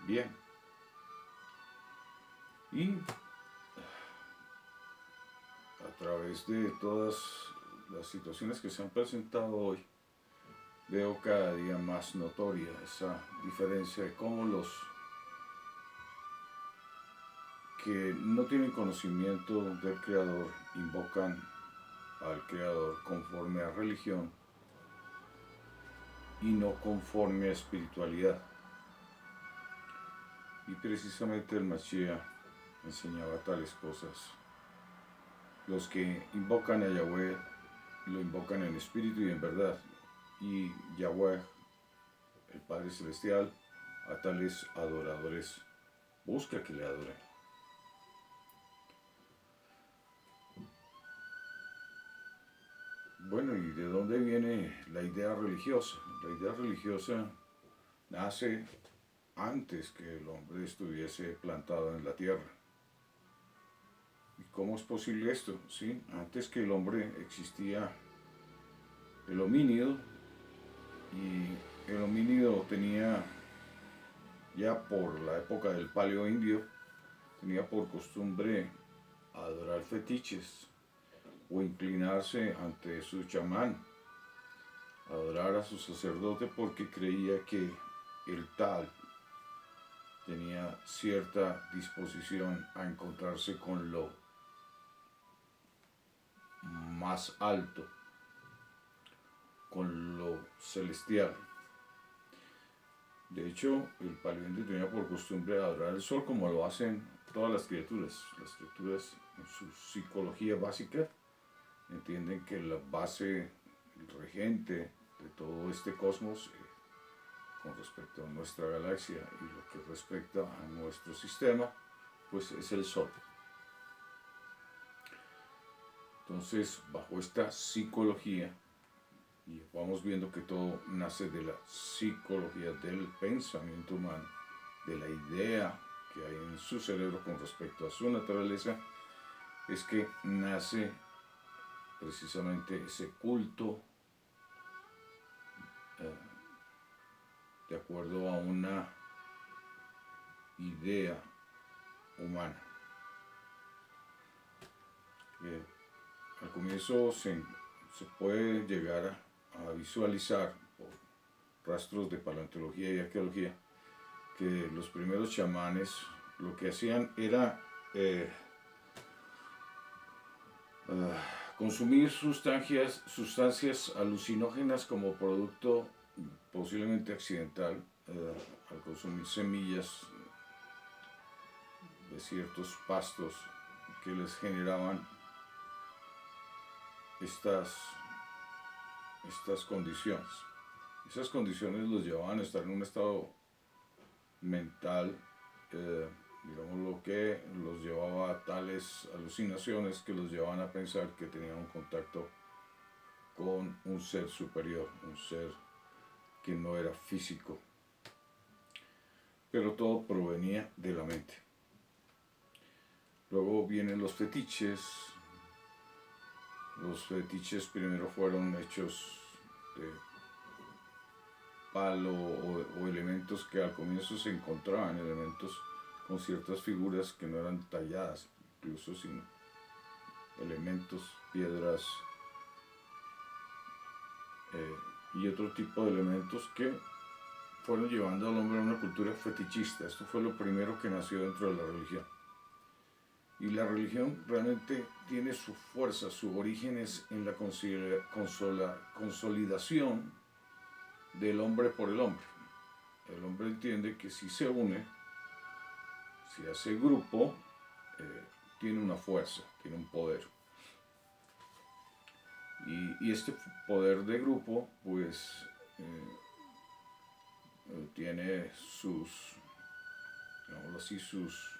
bien. Y a través de todas las situaciones que se han presentado hoy, veo cada día más notoria esa diferencia de cómo los que no tienen conocimiento del Creador invocan al Creador conforme a religión y no conforme a espiritualidad. Y precisamente el Mashiach enseñaba tales cosas. Los que invocan a Yahweh lo invocan en espíritu y en verdad. Y Yahweh, el Padre Celestial, a tales adoradores busca que le adoren. Bueno, ¿y de dónde viene la idea religiosa? La idea religiosa nace antes que el hombre estuviese plantado en la tierra. ¿Y cómo es posible esto? ¿Sí? Antes que el hombre existía el homínido, y el homínido tenía, ya por la época del Paleo Indio, tenía por costumbre adorar fetiches o inclinarse ante su chamán, adorar a su sacerdote porque creía que el tal tenía cierta disposición a encontrarse con lo más alto, con lo celestial. De hecho, el paleonte tenía por costumbre adorar el sol como lo hacen todas las criaturas. Las criaturas en su psicología básica entienden que la base, el regente de todo este cosmos, con respecto a nuestra galaxia y lo que respecta a nuestro sistema, pues es el sol. Entonces, bajo esta psicología, y vamos viendo que todo nace de la psicología, del pensamiento humano, de la idea que hay en su cerebro con respecto a su naturaleza, es que nace precisamente ese culto de acuerdo a una idea humana. Al comienzo se puede llegar a visualizar por rastros de paleontología y arqueología que los primeros chamanes lo que hacían era consumir sustancias alucinógenas como producto posiblemente accidental, al consumir semillas de ciertos pastos que les generaban estas condiciones. Esas condiciones los llevaban a estar en un estado mental, digamos, que los llevaba a tales alucinaciones que los llevaban a pensar que tenían un contacto con un ser superior, un ser que no era físico. Pero todo provenía de la mente. Luego vienen los fetiches. Los fetiches primero fueron hechos de palo o elementos que al comienzo se encontraban, elementos con ciertas figuras que no eran talladas, incluso sino elementos, piedras y otro tipo de elementos que fueron llevando al hombre a una cultura fetichista. Esto fue lo primero que nació dentro de la religión. Y la religión realmente tiene su fuerza, su origen es en la consolidación del hombre por el hombre. El hombre entiende que si se une, si hace grupo, tiene una fuerza, tiene un poder. Y este poder de grupo, pues, tiene sus, digámoslo así, sus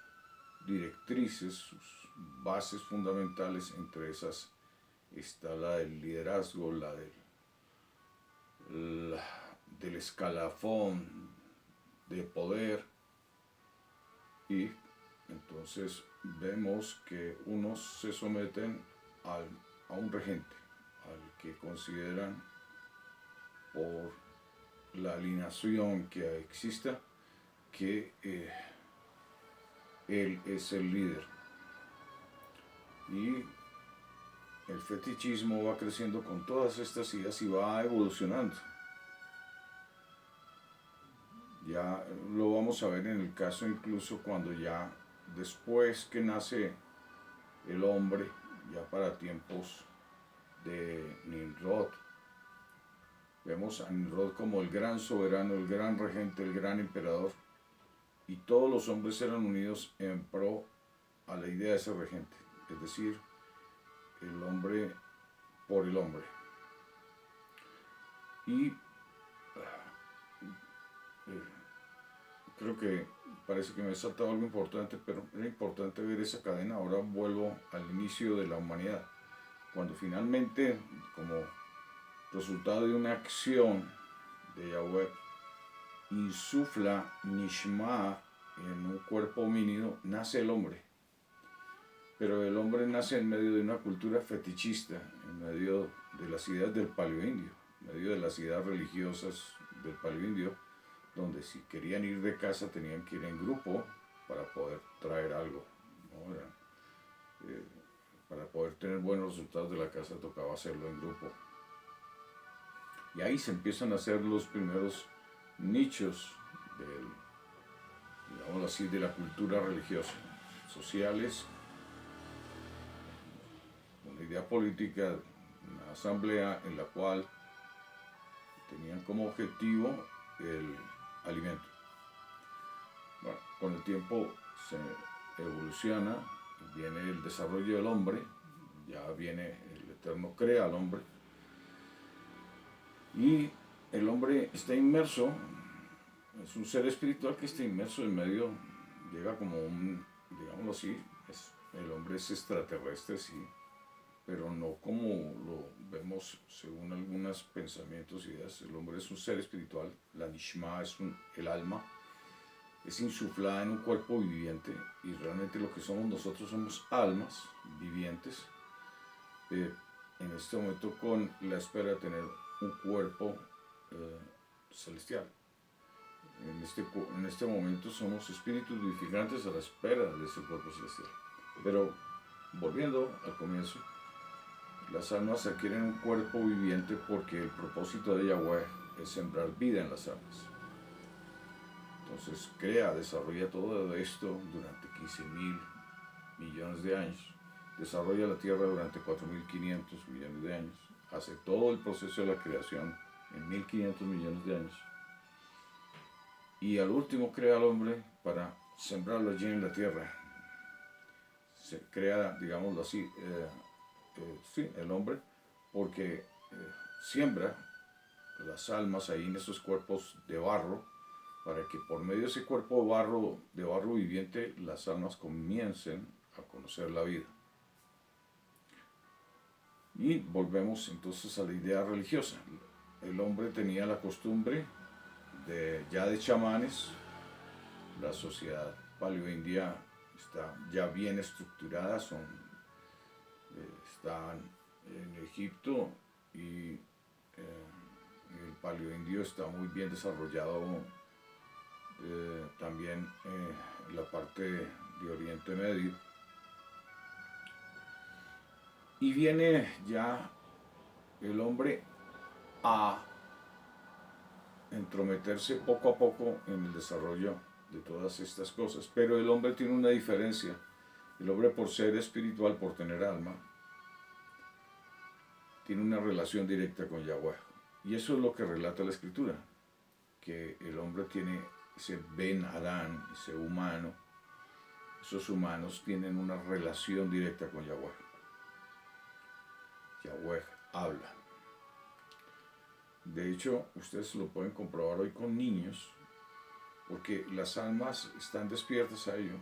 directrices, sus bases fundamentales. Entre esas está la del liderazgo, la del escalafón de poder, y entonces vemos que unos se someten a un regente, al que consideran por la alineación que exista que él es el líder. Y el fetichismo va creciendo con todas estas ideas y va evolucionando. Ya lo vamos a ver en el caso incluso cuando ya después que nace el hombre, ya para tiempos de Nimrod, vemos a Nimrod como el gran soberano, el gran regente, el gran emperador, y todos los hombres eran unidos en pro a la idea de ese regente, es decir, el hombre por el hombre. Y creo que parece que me he saltado algo importante, pero era importante ver esa cadena. Ahora vuelvo al inicio de la humanidad, cuando finalmente, como resultado de una acción de Yahweh, insufla Nishma en un cuerpo homínido, nace el hombre. Pero el hombre nace en medio de una cultura fetichista, en medio de las ideas del paleoindio, en medio de las ideas religiosas del paleoindio, donde si querían ir de casa tenían que ir en grupo para poder traer algo, ¿no? Para poder tener buenos resultados de la casa tocaba hacerlo en grupo. Y ahí se empiezan a hacer los primeros nichos digamos así, de la cultura religiosa, sociales, una idea política, una asamblea en la cual tenían como objetivo el alimento. Bueno, con el tiempo se evoluciona, viene el desarrollo del hombre, ya viene el Eterno crea al hombre, y el hombre está inmerso, es un ser espiritual que está inmerso en medio, llega como un, digámoslo así, el hombre es extraterrestre, sí, pero no como lo vemos según algunos pensamientos y ideas. El hombre es un ser espiritual, la Nishma es el alma, es insuflada en un cuerpo viviente, y realmente lo que somos nosotros somos almas vivientes, en este momento con la espera de tener un cuerpo celestial. En este momento somos espíritus vivificantes a la espera de ese cuerpo celestial. Pero volviendo al comienzo, las almas adquieren un cuerpo viviente porque el propósito de Yahweh es sembrar vida en las almas. Entonces desarrolla todo esto durante 15.000 millones de años. Desarrolla la Tierra durante 4.500 millones de años. Hace todo el proceso de la creación en 1.500 millones de años. Y al último crea al hombre para sembrarlo allí en la Tierra. Se crea, digámoslo así, sí, el hombre, porque siembra las almas ahí en esos cuerpos de barro, para que por medio de ese cuerpo de barro viviente, las almas comiencen a conocer la vida. Y volvemos entonces a la idea religiosa. El hombre tenía la costumbre ya de chamanes. La sociedad paleoindia está ya bien estructurada, están en Egipto, y el paleoindio está muy bien desarrollado también en la parte de Oriente Medio. Y viene ya el hombre a entrometerse poco a poco en el desarrollo de todas estas cosas. Pero el hombre tiene una diferencia. El hombre, por ser espiritual, por tener alma, tiene una relación directa con Yahweh. Y eso es lo que relata la Escritura, que el hombre tiene ese Ben Adán, ese humano. Esos humanos tienen una relación directa con Yahweh. Yahweh habla. De hecho, ustedes lo pueden comprobar hoy con niños, porque las almas están despiertas a ello.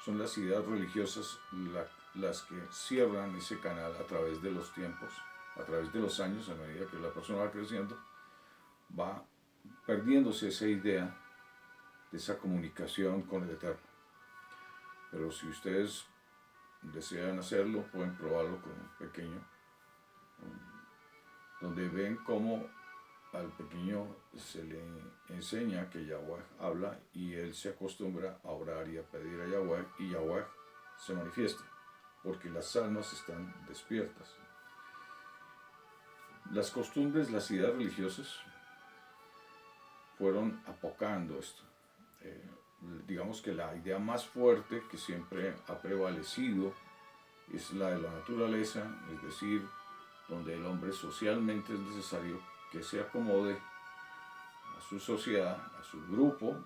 Son las ideas religiosas las que cierran ese canal a través de los tiempos, a través de los años. A medida que la persona va creciendo, va perdiéndose esa idea de esa comunicación con el Eterno. Pero si ustedes desean hacerlo, pueden probarlo con un pequeño, donde ven cómo al pequeño se le enseña que Yahweh habla y él se acostumbra a orar y a pedir a Yahweh y Yahweh se manifiesta, porque las almas están despiertas. Las costumbres, las ideas religiosas fueron apocando esto. Digamos que la idea más fuerte que siempre ha prevalecido es la de la naturaleza, es decir, donde el hombre socialmente es necesario que se acomode a su sociedad, a su grupo,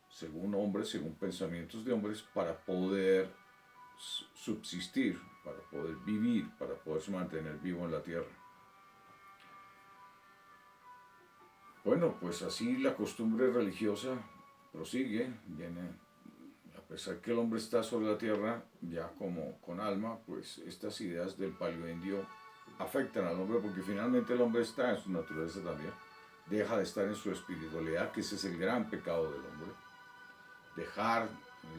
según hombres, según pensamientos de hombres, para poder subsistir, para poder vivir, para poderse mantener vivo en la tierra. Bueno, pues así la costumbre religiosa prosigue, viene, a pesar que el hombre está sobre la tierra, ya como con alma, pues estas ideas del paleoindio afectan al hombre porque finalmente el hombre está en su naturaleza también, deja de estar en su espiritualidad, que ese es el gran pecado del hombre.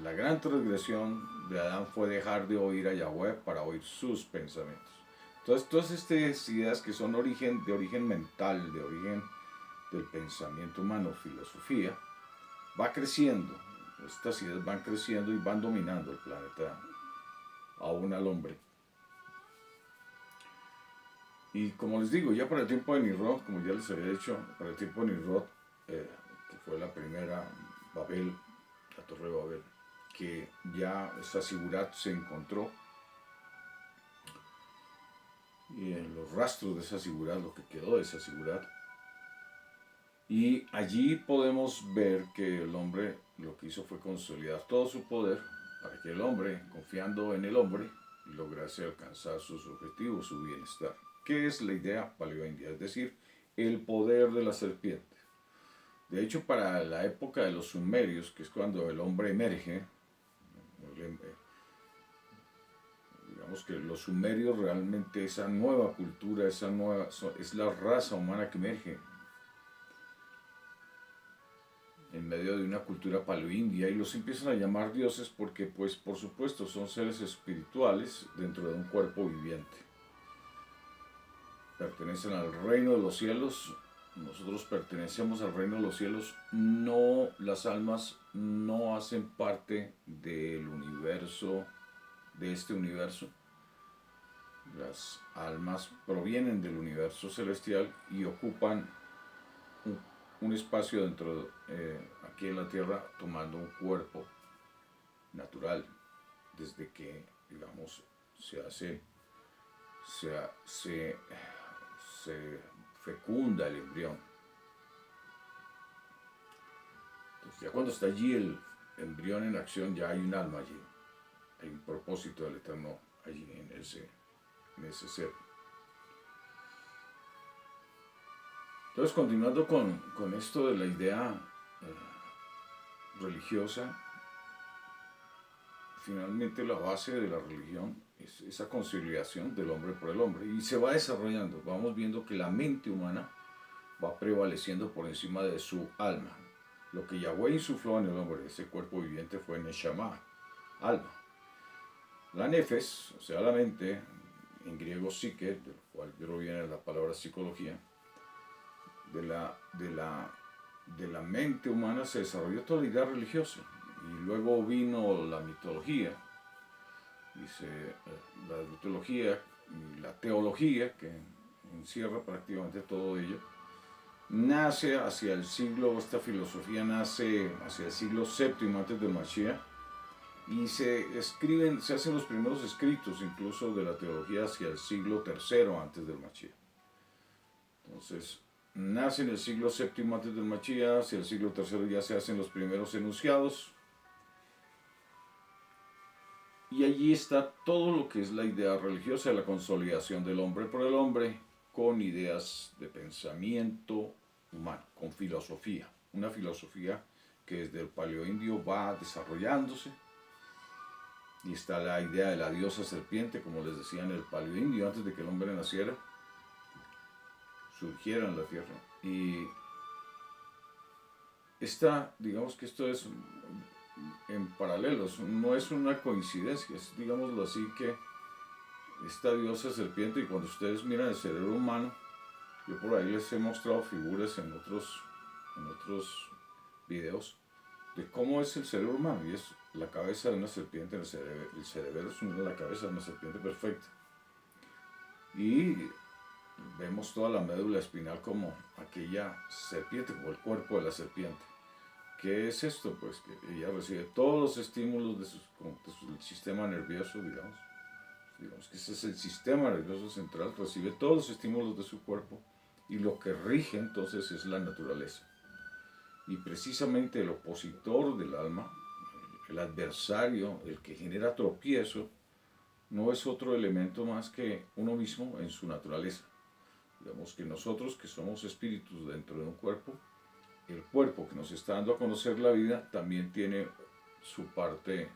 La gran transgresión de Adán fue dejar de oír a Yahweh para oír sus pensamientos. Entonces, todas estas ideas que son de origen mental, de origen del pensamiento humano, filosofía, va creciendo. Estas ideas van creciendo y van dominando el planeta, aún al hombre. Y como les digo, ya para el tiempo de Nimrod, como ya les había dicho, para el tiempo de Nimrod, que fue la primera Babel, la Torre de Babel, que ya esa Sigurat se encontró, y en los rastros de esa Sigurat, lo que quedó de esa Sigurat, y allí podemos ver que el hombre lo que hizo fue consolidar todo su poder para que el hombre, confiando en el hombre, lograse alcanzar sus objetivos, su bienestar. ¿Qué es la idea paleoindia? Es decir, el poder de la serpiente. De hecho, para la época de los sumerios, que es cuando el hombre emerge, digamos que los sumerios realmente, esa nueva cultura, es la raza humana que emerge en medio de una cultura paleoindia, y los empiezan a llamar dioses porque, pues, por supuesto, son seres espirituales dentro de un cuerpo viviente. Pertenecen al reino de los cielos. Nosotros pertenecemos al reino de los cielos. No, las almas no hacen parte del universo, de este universo. Las almas provienen del universo celestial y ocupan un espacio dentro aquí en la tierra, tomando un cuerpo natural desde que, digamos, se fecunda el embrión. Entonces, ya cuando está allí el embrión en acción, ya hay un alma allí, hay un propósito del Eterno allí en ese ser. Entonces, continuando con esto de la idea religiosa, finalmente la base de la religión es esa conciliación del hombre por el hombre, y se va desarrollando. Vamos viendo que la mente humana va prevaleciendo por encima de su alma. Lo que Yahweh insufló en el hombre, ese cuerpo viviente, fue Neshama, alma. La nefes, o sea, la mente, en griego psique, del cual proviene la palabra psicología, de la mente humana se desarrolló toda la idea religiosa, y luego vino la mitología, la mitología y la teología, que encierra prácticamente todo ello. Nace hacia el siglo, esta filosofía nace hacia el siglo VII antes del Mashiach, y se hacen los primeros escritos incluso de la teología hacia el siglo III antes del Mashiach. Entonces, nace en el siglo VII antes del Mashiach, hacia el siglo III ya se hacen los primeros enunciados, y allí está todo lo que es la idea religiosa, la consolidación del hombre por el hombre, con ideas de pensamiento humano, con filosofía. Una filosofía que desde el paleoindio va desarrollándose. Y está la idea de la diosa serpiente, como les decía, en el paleoindio, antes de que el hombre naciera, surgiera en la tierra. Y digamos que esto es en paralelos, no es una coincidencia, es, digámoslo así, que esta diosa serpiente, y cuando ustedes miran el cerebro humano, Yo por ahí les he mostrado figuras en otros videos de cómo es el cerebro humano, y es la cabeza de una serpiente, el cerebro es la cabeza de una serpiente perfecta. Y vemos toda la médula espinal como aquella serpiente, como el cuerpo de la serpiente. ¿Qué es esto? Pues que ella recibe todos los estímulos del sistema nervioso, digamos que ese es el sistema nervioso central, recibe todos los estímulos de su cuerpo, y lo que rige entonces es la naturaleza. Y precisamente el opositor del alma, el adversario, el que genera tropiezo, no es otro elemento más que uno mismo en su naturaleza. Digamos que nosotros, que somos espíritus dentro de un cuerpo, el cuerpo que nos está dando a conocer la vida también tiene su parte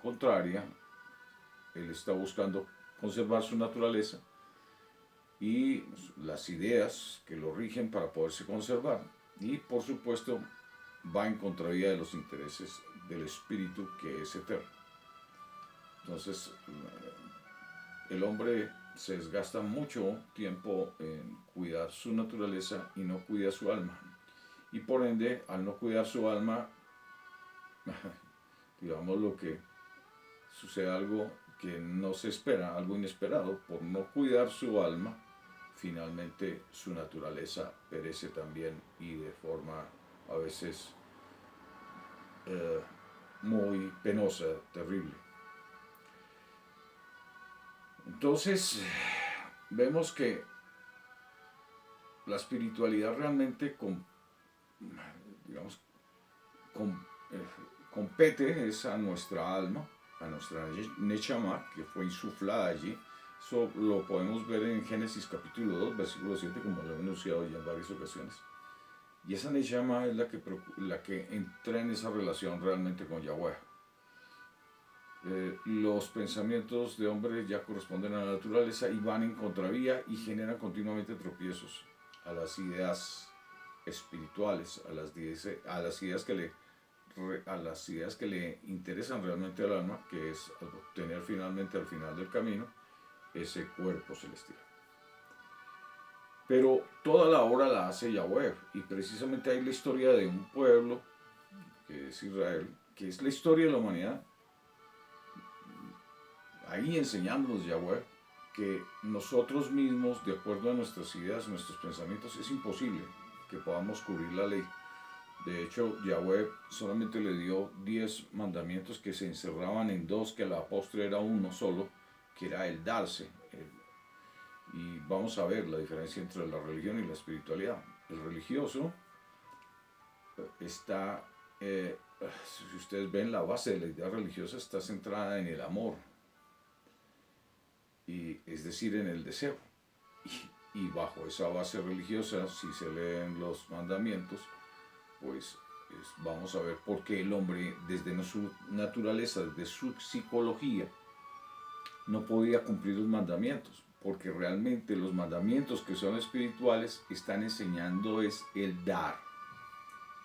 contraria. Él está buscando conservar su naturaleza y las ideas que lo rigen para poderse conservar. Y por supuesto va en contravía de los intereses del espíritu, que es eterno. Entonces el hombre se desgasta mucho tiempo en cuidar su naturaleza y no cuida su alma. Y por ende, al no cuidar su alma, digamos lo que sucede, algo que no se espera, algo inesperado. Por no cuidar su alma, finalmente su naturaleza perece también, y de forma a veces muy penosa, terrible. Entonces vemos que la espiritualidad realmente digamos, compete es a nuestra alma, a nuestra Neshama, que fue insuflada allí. Eso lo podemos ver en Génesis capítulo 2, versículo 7, como lo he anunciado ya en varias ocasiones. Y esa Neshama es la que entra en esa relación realmente con Yahweh. Los pensamientos de hombre ya corresponden a la naturaleza y van en contravía y generan continuamente tropiezos a las ideas espirituales, a las ideas que le interesan realmente al alma, que es obtener finalmente al final del camino ese cuerpo celestial. Pero toda la obra la hace Yahweh, y precisamente hay la historia de un pueblo, que es Israel, que es la historia de la humanidad, ahí enseñándonos Yahweh que nosotros mismos, de acuerdo a nuestras ideas, nuestros pensamientos, es imposible que podamos cubrir la ley. De hecho, Yahweh solamente le dio 10 mandamientos que se encerraban en 2, que a la postre era uno solo, que era el darse. Y vamos a ver la diferencia entre la religión y la espiritualidad. El religioso está, si ustedes ven, la base de la idea religiosa está centrada en el amor, y es decir, en el deseo. Y bajo esa base religiosa, si se leen los mandamientos, pues vamos a ver por qué el hombre, desde su naturaleza, desde su psicología, no podía cumplir los mandamientos, porque realmente los mandamientos que son espirituales están enseñando es el dar,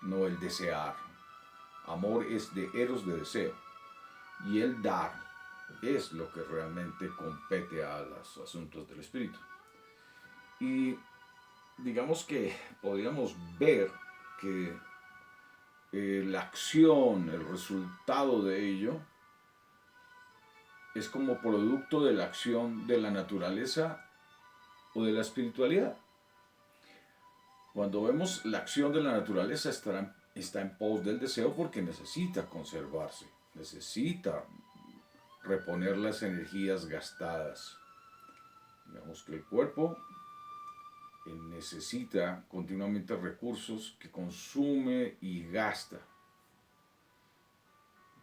no el desear. Amor es de eros, de deseo, y el dar es lo que realmente compete a los asuntos del espíritu. Y digamos que podríamos ver que la acción, el resultado de ello, es como producto de la acción de la naturaleza o de la espiritualidad. Cuando vemos la acción de la naturaleza, está en pos del deseo, porque necesita conservarse, necesita reponer las energías gastadas. Digamos que el cuerpo necesita continuamente recursos que consume y gasta.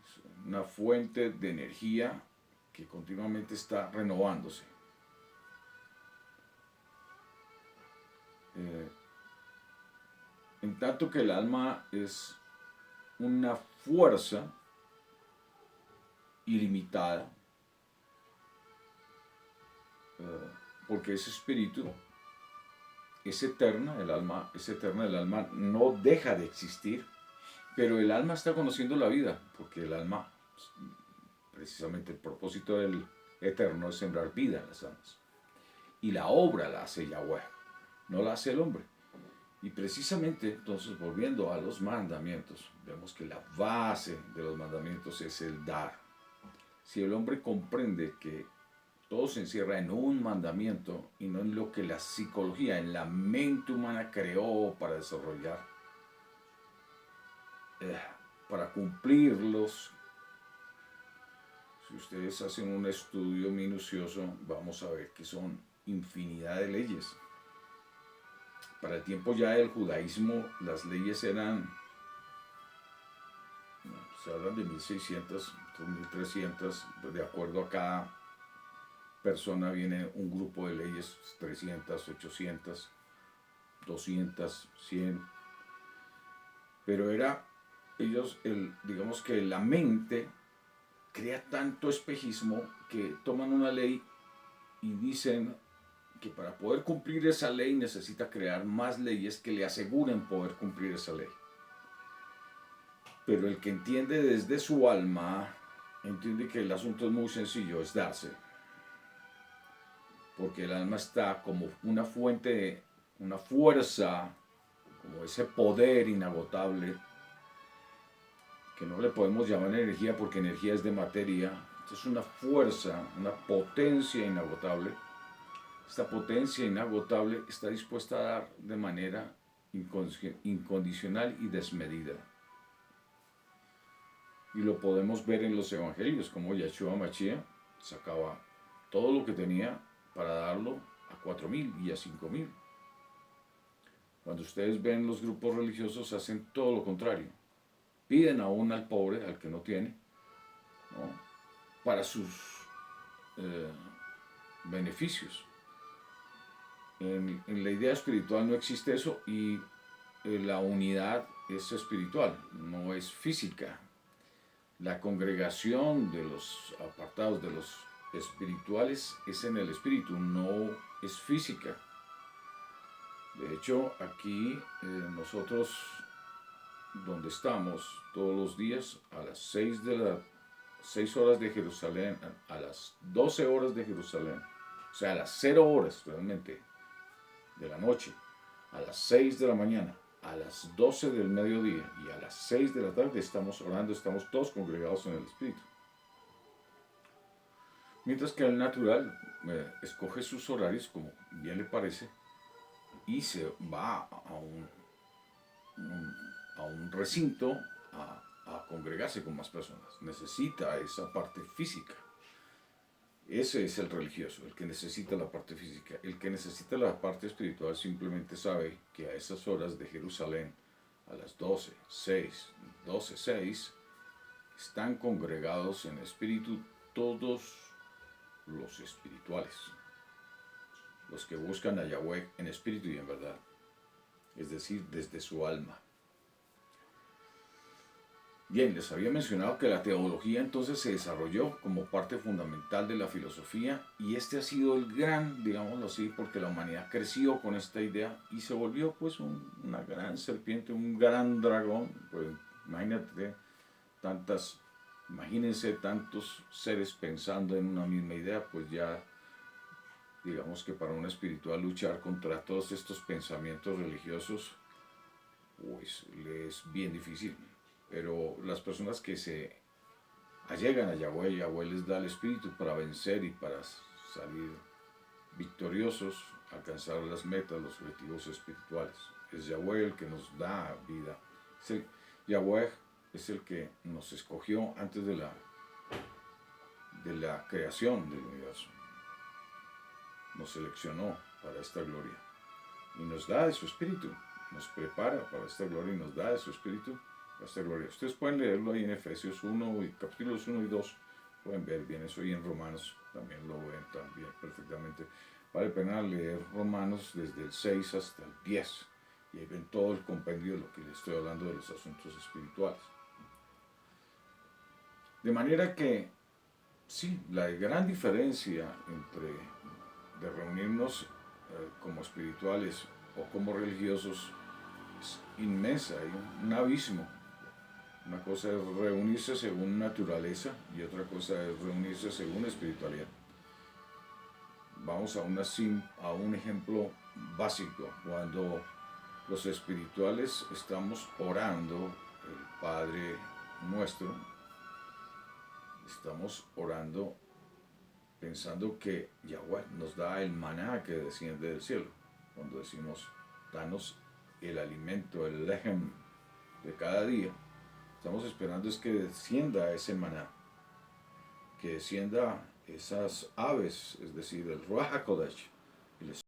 Es una fuente de energía que continuamente está renovándose. En tanto que el alma es una fuerza ilimitada, porque es espíritu, es eterna, el alma es eterna, el alma no deja de existir, pero el alma está conociendo la vida, porque el alma, precisamente el propósito del eterno es sembrar vida en las almas. y la obra la hace Yahweh, no la hace el hombre. Y precisamente, entonces, volviendo a los mandamientos, vemos que la base de los mandamientos es el dar. Si el hombre comprende que todo se encierra en un mandamiento y no en lo que la psicología, en la mente humana creó para desarrollar, para cumplirlos, si ustedes hacen un estudio minucioso, vamos a ver que son infinidad de leyes. Para el tiempo ya del judaísmo, las leyes eran, se hablan de 1600, 1300, de acuerdo a cada persona viene un grupo de leyes, 300, 800, 200, 100, pero era, digamos que la mente crea tanto espejismo que toman una ley y dicen que para poder cumplir esa ley necesita crear más leyes que le aseguren poder cumplir esa ley. Pero el que entiende desde su alma, entiende que el asunto es muy sencillo, es darse. Porque el alma está como una fuente, una fuerza, como ese poder inagotable, que no le podemos llamar energía porque energía es de materia. Es una fuerza, una potencia inagotable. Esta potencia inagotable está dispuesta a dar de manera incondicional y desmedida. Y lo podemos ver en los evangelios, como Yahshua Mashiach sacaba todo lo que tenía para darlo a 4,000 y a 5,000. Cuando ustedes ven los grupos religiosos hacen todo lo contrario. Piden aún al pobre, al que no tiene, ¿no?, para sus beneficios. En la idea espiritual no existe eso y la unidad es espiritual, no es física. La congregación de los apartados de los espirituales es en el espíritu, no es física. De hecho, aquí nosotros, donde estamos todos los días, a las 6 horas de Jerusalén, a las 12 horas de Jerusalén, o sea, a las 0 horas realmente de la noche, a las 6 de la mañana, a las 12 del mediodía y a las 6 de la tarde estamos orando, estamos todos congregados en el Espíritu. Mientras que el natural escoge sus horarios como bien le parece y se va a un recinto a congregarse con más personas. Necesita esa parte física. Ese es el religioso, el que necesita la parte física. El que necesita la parte espiritual simplemente sabe que a esas horas de Jerusalén, a las 12, 6, están congregados en espíritu todos los espirituales, los que buscan a Yahweh en espíritu y en verdad, es decir, desde su alma. Bien, les había mencionado que la teología entonces se desarrolló como parte fundamental de la filosofía y este ha sido el gran, digámoslo así, porque la humanidad creció con esta idea y se volvió pues una gran serpiente, un gran dragón. Pues imagínense tantos seres pensando en una misma idea, pues ya digamos que para un espiritual luchar contra todos estos pensamientos religiosos pues le es bien difícil. Pero las personas que se allegan a Yahweh, Yahweh les da el espíritu para vencer y para salir victoriosos, alcanzar las metas, los objetivos espirituales. Es Yahweh el que nos da vida. Yahweh es el que nos escogió antes de la creación del universo. Nos seleccionó para esta gloria y nos da de su espíritu. Nos prepara para esta gloria y nos da de su espíritu esta gloria. Ustedes pueden leerlo ahí en Efesios 1 y capítulos 1 y 2, pueden ver bien eso, y en Romanos también lo ven también perfectamente. Vale la pena leer Romanos desde el 6 hasta el 10 y ahí ven todo el compendio de lo que les estoy hablando de los asuntos espirituales. De manera que sí, la gran diferencia entre de reunirnos como espirituales o como religiosos es inmensa, hay un abismo. Una cosa es reunirse según naturaleza y otra cosa es reunirse según espiritualidad. vamos a un ejemplo básico. Cuando los espirituales estamos orando, el Padre nuestro, estamos orando pensando que Yahweh nos da el maná que desciende del cielo. Cuando decimos, danos el alimento, el lejem de cada día, estamos esperando es que descienda ese maná, que descienda esas aves, es decir, el Ruach HaKodesh,